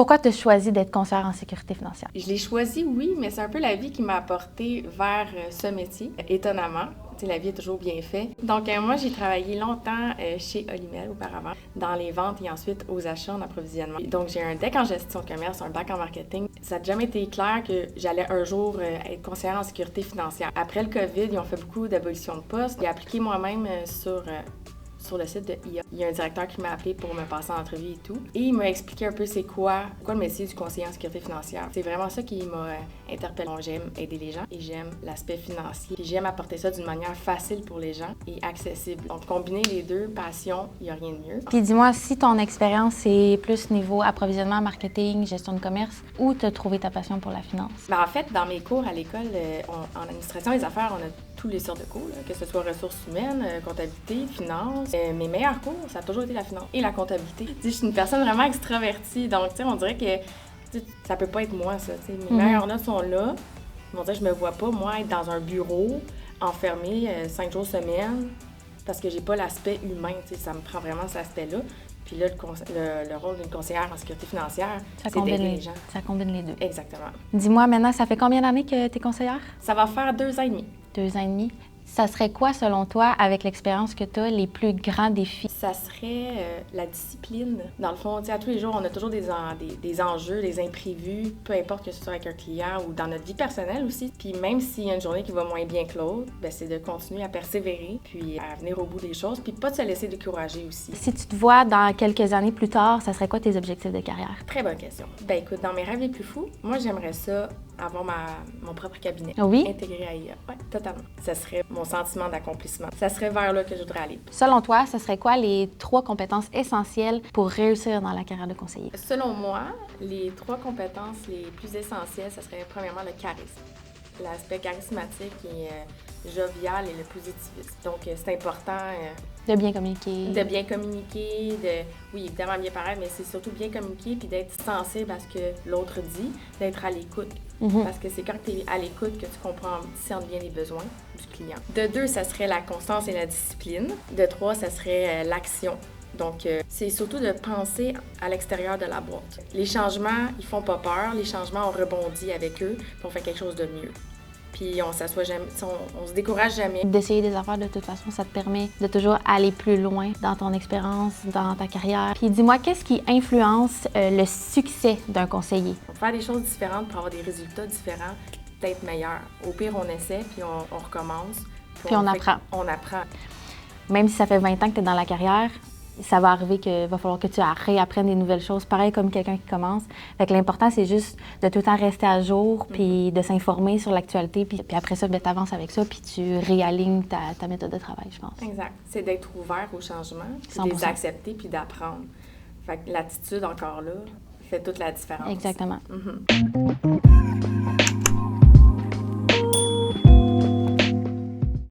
Pourquoi tu as choisi d'être conseillère en sécurité financière? Je l'ai choisi, oui, mais c'est un peu la vie qui m'a apporté vers ce métier, étonnamment. Tu sais, la vie est toujours bien faite. Donc, moi, j'ai travaillé longtemps chez Olimel auparavant, dans les ventes et ensuite aux achats en approvisionnement. Donc, j'ai un DEC en gestion de commerce, un bac en marketing. Ça n'a jamais été clair que j'allais un jour être conseillère en sécurité financière. Après le COVID, ils ont fait beaucoup d'abolition de postes. J'ai appliqué moi-même sur le site de IA. Il y a un directeur qui m'a appelé pour me passer en entrevue et tout. Et il m'a expliqué un peu c'est quoi le métier du conseiller en sécurité financière. C'est vraiment ça qui m'a interpellée. J'aime aider les gens et j'aime l'aspect financier. Puis j'aime apporter ça d'une manière facile pour les gens et accessible. Donc combiner les deux passions, il n'y a rien de mieux. Puis dis-moi, si ton expérience est plus niveau approvisionnement, marketing, gestion de commerce, où tu as trouvé ta passion pour la finance? En fait, dans mes cours à l'école, en administration des affaires, on a tous les sortes de cours, là, que ce soit ressources humaines, comptabilité, finance. Mes meilleurs cours, ça a toujours été la finance et la comptabilité. Je suis une personne vraiment extravertie, donc on dirait que ça peut pas être moi, ça. Mes meilleures notes sont là. On dirait que je me vois pas, moi, être dans un bureau, enfermée 5 jours semaine, parce que j'ai pas l'aspect humain. Ça me prend vraiment cet aspect-là. Puis là, le rôle d'une conseillère en sécurité financière, c'est d'aider les gens. Ça combine les deux. Exactement. Dis-moi maintenant, ça fait combien d'années que tu es conseillère? Ça va faire 2 ans et demi. 2 ans et demi. Ça serait quoi, selon toi, avec l'expérience que tu as, les plus grands défis? Ça serait la discipline. Dans le fond, à tous les jours, on a toujours des enjeux, des imprévus, peu importe que ce soit avec un client ou dans notre vie personnelle aussi. Puis même s'il y a une journée qui va moins bien que l'autre, c'est de continuer à persévérer, puis à venir au bout des choses, puis pas de se laisser décourager aussi. Si tu te vois dans quelques années plus tard, ça serait quoi tes objectifs de carrière? Très bonne question. Écoute, dans mes rêves les plus fous, moi, j'aimerais ça avoir mon propre cabinet. Oui? Intégré à IA. Oui, totalement. Ça serait mon sentiment d'accomplissement. Ça serait vers là que je voudrais aller. Selon toi, ce serait quoi les 3 compétences essentielles pour réussir dans la carrière de conseiller? Selon moi, les 3 compétences les plus essentielles, ça serait premièrement le charisme. L'aspect charismatique et jovial et le positivisme. Donc, c'est important de bien communiquer. De bien communiquer, oui, évidemment bien paraître, mais c'est surtout bien communiquer puis d'être sensible à ce que l'autre dit, d'être à l'écoute. Parce que c'est quand tu es à l'écoute que tu comprends, discernes bien les besoins du client. De 2, ça serait la constance et la discipline. De 3, ça serait l'action. Donc, c'est surtout de penser à l'extérieur de la boîte. Les changements, ils font pas peur. Les changements, on rebondit avec eux, puis on fait quelque chose de mieux. Puis on s'assoit jamais, on se décourage jamais. D'essayer des affaires, de toute façon, ça te permet de toujours aller plus loin dans ton expérience, dans ta carrière. Puis dis-moi, qu'est-ce qui influence le succès d'un conseiller? Faire des choses différentes pour avoir des résultats différents, peut-être meilleurs. Au pire, on essaie, puis on recommence. Puis on apprend. On apprend. Même si ça fait 20 ans que tu es dans la carrière, ça va arriver qu'il va falloir que tu réapprennes des nouvelles choses, pareil comme quelqu'un qui commence. Fait que l'important, c'est juste de tout le temps rester à jour, puis de s'informer sur l'actualité, puis après ça, tu avances avec ça, puis tu réalignes ta méthode de travail, je pense. Exact. C'est d'être ouvert aux changements, de les accepter, puis d'apprendre. Fait que l'attitude, encore là, fait toute la différence. Exactement.